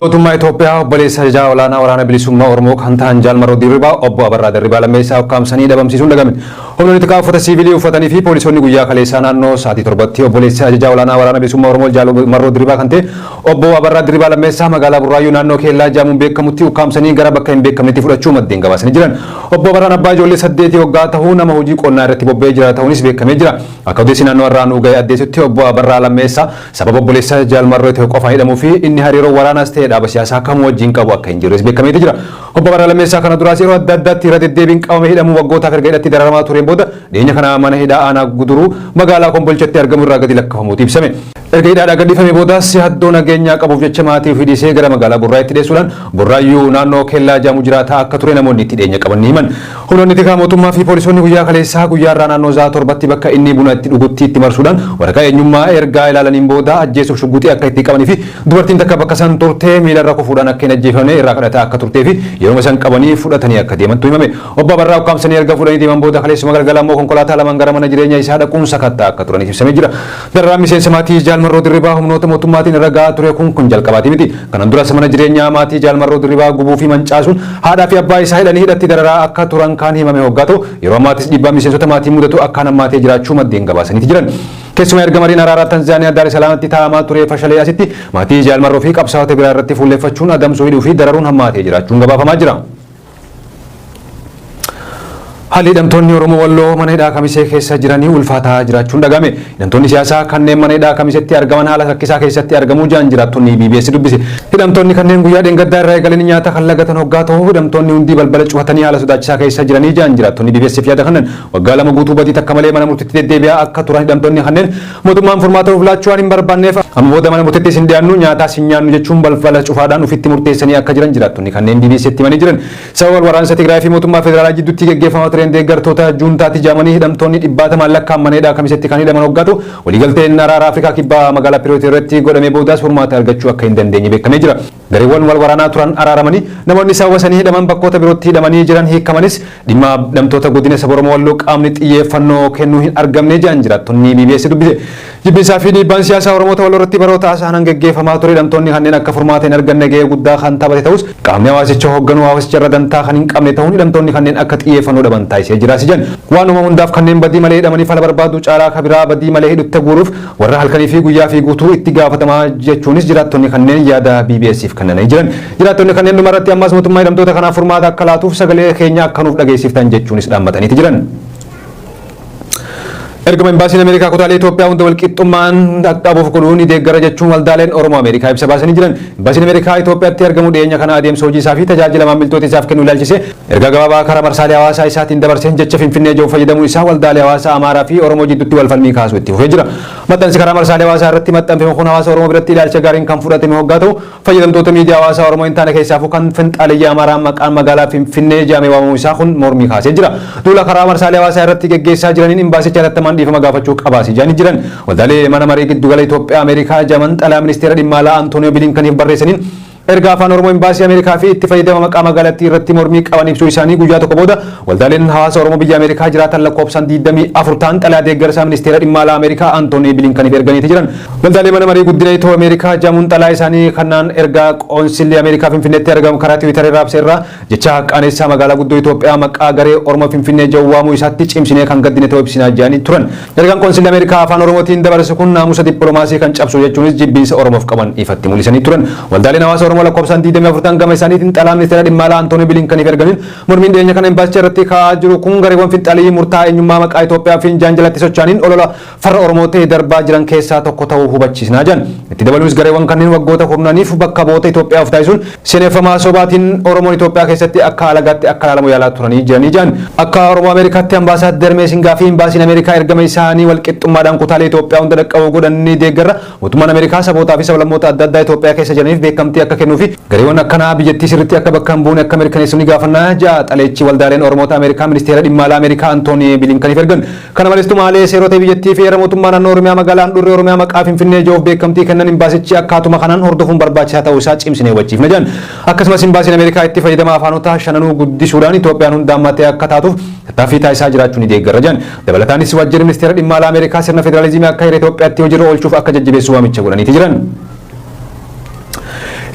Mootummaa Itoophiyaa obboleessa Ajajaa Olaanaa Waraana Bilisummaa Oromoo kan ta'an Jaalmaroo Dirribaa obbo Abarraa Dirribaa lammeessaa ukkaamsanii dhabamsiisuun dhagame. Humnoonni xiqqaa uffata siivilii uffatanii fi poolisoonni guyyaa kaleessaa naannoo sa'aatii 7tti obboleessa Ajajaa Olaanaa Waraana Bilisummaa Oromoo Jaalmaroo Dirribaa kan ta'e obbo Abarraa Dirribaa lammeessaa magaalaa Burraayyuu naannoo Keellaa Jaamuun beekamutti ukkaamsanii gara bakka hin beekamnetti fudhachuu maddeen gabaasanii jiran. Obbo Abarraan abbaa ijoollee 8 waggaa ta'uu nama hojii qonnaa irratti bobba'ee jira ta'uunis beekamee jira. Akka odeessi naannoo irraa nu ga'e addeessutti obbo Abarraa lammeessaa sababa obboleessa Jaalmaroo ta'e qofaan hidhamuu fi inni hariiroo waraanaas ta'e dhaaba siyaasaa kamuu wajjin qabu akka hin jirres beekamee jira. Obbo Abarraa lammeessaa kana duraas yeroo adda addaatti irra deddeebiin qabamee hidhamuu waggootaaf erga hidhatti dararamaa tureen booda dhiyeenya kana mana hidhaa aanaa Guduruu magaalaa Kombolchatti argamu irraa gadi lakkifamuutu ibsame. Erga hidhaadhaa gadhiifamee boodas haddoo nageenyaa qabuuf jecha maatii ofii dhiisee gara magaalaa Burraayyuutti deessuudhaan Burraayyuu naannoo Keellaa Jaamuu jiraataa akka ture namoonni itti dhiyeenya qaban ni himan. Humnoonni xiqqaa mootummaa fi poolisoonni guyyaa kaleessaa guyyaarraa naannoo Zaa torbatti bakka inni buna itti dhugutti itti marsuudhaan waraqaa eenyummaa ergaa ilaalaniin booda ajjeesuuf shugguxii akka itti qabanii fi dubartiin takka bakka san turtee miilarra kufuudhaan akka hin ajjeefamne irraa kadhataa akka turtee fi yeroo san qabanii fudhatanii akka deemantu himame. Obbo Abarraa ukkaamsanii erga fuudhanii deeman booda kaleessuma galgala immoo konkolaataa lamaan gara mana jireenyaa isaa dhaquun sakattaa akka turaniif ibsamee jira. Dararaan miseensa maatii Jaalmaroo Dirribaa humnoota mootummaatiin irra gahaa ture kun jalqabaati miti. Kanan duras mana jireenyaa maatii Jaalmaroo Dirribaa gubuu fi mancaasuun haadhaa fi abbaa isaa hidhanii hidhatti dararaa akka turan kan himame hoggaa ta'u yeroo ammaatis dhiibbaa miseensota maatii mudatu akka hammaatee jiraachuu maddeen gabaasaniiti jiran. Keessumaa erga mariin araaraa Tanzaaniyaa Daar es Salaamitti taa'amaa ture fashalee asitti maatii Jaalmaroo fi qabsaa'ota biraa irratti fuulleeffachuun adamsuu hidhuu fi dararuun hammaatee jiraachuun gabaafamaa jira. Haalli hidhamtoonni Oromoo Walloo mana hidhaa Kamisee keessa jiranii ulfaataa jiraachuun dhagame. Hidhamtoonni siyaasaa kanneen mana hidhaa Kamiseetti argaman haala rakkisaa keessatti argamuu jiran jiraattonni BBS dubbise. Hidhamtoonni kanneen guyyaa dheengaddaa irraa eegalanii nyaata kan lagatan hoggaa ta'u hidhamtoonni hundi balbala cufatanii haala sodaachisaa keessa jiranii jiran jiraattonni BBSif yaada kannan waggaa lama guutuu badii takka malee mana murtiitti deddeebi'aa akka turan hidhamtoonni kanneen mootummaan furmaata nuuf laachuu waan hin barbaanneef amma booda mana murtiitti hin dhiyaannu nyaataas hin nyaannu jechuun balbala cufaadhaan ofitti murteessanii akka jiran jiraattonni kanneen BBSitti himanii jiran. Sababa waraansa Tigraay fi mootummaa federaalaa jidduutti gaggeeffamaa tureen deeggartoota juuntaatti jaamanii hidhamtoonni dhibbaatamaan lakkaa'aman mana hidhaa Kamiseetti kan hidhaman hoggaa ta'u waliigalteen araara Afrikaa kibbaa magaalaa Pirootii irratti godhamee boodaas furmaata argachuu akka hin dandeenye beekamee jira. Gareewwan wal waraanaa turan araaramanii namoonni sababa sanii hidhaman bakkoota birootti hidhamanii jiran hiikamanis dhimma hidhamtoota godina saba Oromoo Walloo qaamni xiyyeeffannoo kennuu hin argamne jiran jiraattonni BBS dubbise. Jibbinsaa fi dhiibbaan siyaasaa Oromoota Walloo irratti baroota asaanan gaggeeffamaa ture hidhamtoonni kanneen akka furmaata hin arganne gahee guddaa kan taphate ta'us qaamni hawaasicha hoogganuu hawaasicha irra dantaa kan hin qabne ta'uun hidhamtoonni kanneen akka xiyyeeffannoo dhaban taasisee jiraas jiran. Waanuma hundaaf kanneen badii malee hidhamanii fala barbaadu caalaa kabiraa badii malee hidhutti guuruuf warra halkanii fi guyyaa fi guutuu itti gaafatamaa jechuunis jiraattonni kanneen yaada BBSif kennanii jiran. Jiraattonni kanneen dhumarratti ammas mootummaa hidhamtoota kanaaf furmaata akka laatuuf sagalee keenya akka nuuf dhageessiftan jechuunis dhaammataniiti jiran. Ergama Imbaasiin Ameerikaa kutaalee Itoophiyaa hunda walqixxummaan dhaqqabuuf godhuun deeggara jechuun waldaaleen Oromoo Ameerikaa ibsa baasanii jiran. Imbaasiin Ameerikaa Itoophiyaatti argamu dhiyeenya kana adeemsa hojii isaa fi tajaajila maamiltoota isaaf kennu ilaalchise erga gabaabaa karaa marsaalee hawaasaa isaatiin dabarseen jecha Finfinnee jiru fayyadamuu isaa waldaalee hawaasaa Amaaraa fi Oromoo jidduutti wal falmii kaasuu itti fufee jira. Maxxansi karaa marsaalee hawaasaa irratti maxxanfame kun hawaasa Oromoo biratti ilaalcha gaariin kan fudhatame hoggaa ta'u fayyadamtoota miidiyaa hawaasaa Oromoo hin taane keessaafuu kan finxaaliyyaa Amaaraan maqaan magaalaa Finfinnee jedhamee waamamuu isaa kun mormii kaasee jira. Duula karaa marsaalee hawaasaa irratti geggeessaa jiraniin imbaasicha irratti dhiifama gaafachuu qabaasii jedhanii jiran. Waldaalee mana marii giddugala Itoophiyaa Ameerikaa jaman xalayaa ministeera dhimma alaa Antooniyoo Bilinkaniif barreessaniin erga afaan Oromoo imbaasii Ameerikaa fi itti fayyadama maqaa magaalattii irratti mormii qaban ibsuu isaanii guyyaa tokko booda waldaaleen hawaasa Oromoo biyya Ameerikaa jiraatan lakkoofsaan 24 ta'an xalayaa deeggarsaa ministeera dhimma alaa Ameerikaa Antooniyoo Bilinkaniif erganiiti jiran. Waldaalee mana marii guddina Itoo Ameerikaa jamuun xalayaa isaanii kanaan erga qoonsilii Ameerikaa Finfinneetti argamu karaa Tiwiitarii raabseerraa jecha qaanessaa magaalaa guddoo Itoophiyaa maqaa garee Oromoo Finfinnee jawwaamuu isaatti cimsinee kan gaddine ta'uu ibsinaa jedhanii turan. Ergaan qoonsilii Ameerikaa afaan Oromootiin dabarse kun naamusa dippiloomaasii kan cabsu jechuunis jibbiinsa Oromoof qaban ifatti mul'isanii turan. Waldaaleen hawaasa Oromoo lakkoofsaan 24 gama isaaniitiin xalayaa ministeera dhimma alaa Antooniyoo Bilinkaniif erganiin mormiin dhiyeenya kana imbaasicha irratti ka'aa jiru kun gareewwan finxaalii murtaa'aa eenyummaa maqaa Itoophiyaa fi jaanjalatti socho'aniin olola farra Oromoo ta'ee darbaa jiran keessaa tokko ta'uu hubachiisnaa jiran. Itti dabaluunis gareewwan kanneen waggoota kurnaniif bakka boota Itoophiyaa of taasisuun seeneffamaa sobaatiin Oromoon Itoophiyaa keessatti akka alagaatti akka ilaalamu yaalaa turanii jiranii jiran. Akka Oromoo Ameerikaatti ambaasaadder Meesingaa fi imbaasiin Ameerikaa ergama isaanii walqixxummaadhaan kutaalee Itoophiyaa hunda dhaqqabuu godhanii deeggarra mootummaan Ameerikaa sabootaa fi sablammoota adda addaa Itoophiyaa keessa jiraniif beekamtii akka kennu kennuufi gareewwan akkanaa biyyattii sirriitti akka bakka hin buune akka mirkaneessuun gaafannaa ja'a xaleechi waldaaleen Oromoota Ameerikaa ministeera dhimma alaa Ameerikaa Antoonii Bilinkaniif ergan. Kana malees tumaalee seerota biyyattii fi heera mootummaa naannoo Oromiyaa magaalaa Handhuurree Oromiyaa maqaa Finfinnee jiruuf beekamtii kennan imbaasichi akkaatuma kanaan hordofuun barbaachisaa ta'uu isaa cimsinee hubachiifna jedhan. Akkasumas imbaasiin Ameerikaa itti fayyadama afaanota shananuu guddisuudhaan Itoophiyaan hundaammattee akka taatuuf tattaaffii taasisaa jiraachuun ni deeggarra jedhan. Dabalataanis waajjirri ministeera dhimma alaa Ameerikaa sirna federaalizimii akka heera Itoophiyaatti hojiirra oolchuuf akka jajjabeessu waamicha godhaniiti jiran.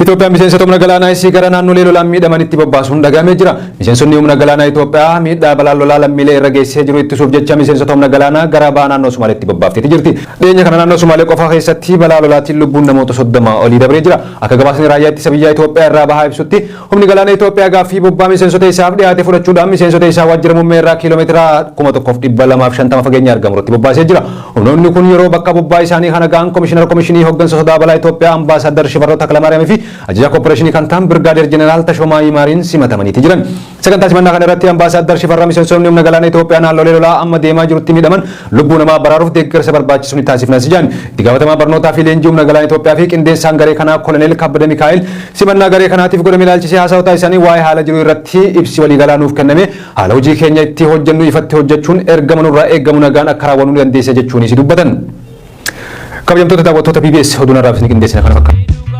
Itoophiyaan miseensota humna galaanaa isii gara naannolee lolaan miidhamanitti bobbaasuun dhagahamee jira. Miseensonni humna galaanaa Itoophiyaa miidhaa balaa lolaa lammiilee irra geessisee jiru ittisuuf jecha miseensota humna galaanaa gara ba'a naannoo Somaaleetti bobbaafteeti jirti. Dhiyeenya kana naannoo Somaalee qofa keessatti balaa lolaatiin lubbuun namoota 30 olii dabree jira. Akka gabaasni raayyaa ittisa biyyaa Itoophiyaa irraa bahaa ibsutti humni galaanaa Itoophiyaa gaaffii bobbaa miseensota isaaf dhiyaate fudhachuudhaan miseensota isaa waajjira muummee irraa kiiloomeetira 1250 fageenya argamutti bobbaasee jira. Humnoonni kun yeroo bakka bobbaa isaanii kana ga'an komishinii hooggansa sodaa balaa Itoophiyaa ambaasaadar Shifarroo Taklamaaramii fi ajajaa kooppareeshinii kan ta'an Birgaadeer Jeneraal Tashoomaa Yimaariin simatamaniiti jiran. Sagantaa simannaa kana irratti ambaasaadar Shifarraa miseensonni humna galaanaa Itoophiyaa naannolee lolaa amma deemaa jirutti miidhaman lubbuu namaa baraaruuf deeggarsa barbaachisu ni taasifnas jedhan. Itti gaafatamaa barnootaa fi leenjii humna galaanaa Itoophiyaa fi qindeessaan garee kanaa Koloneel Kabbada Mikaa'el simannaa garee kanaatiif godhame ilaalchisee haasawaa isaanii waa'ee haala jiruu irratti ibsi waliigalaa nuuf kenname haala hojii keenya itti hojjennu ifatti hojjechuun ergama nurraa eegamu nagaan akka raawwannu dandeessa jechuunis dubbatan. Kabajamtoota daawwattoota BBS oduun irraa ibsanii qindeessina kana fakkaata.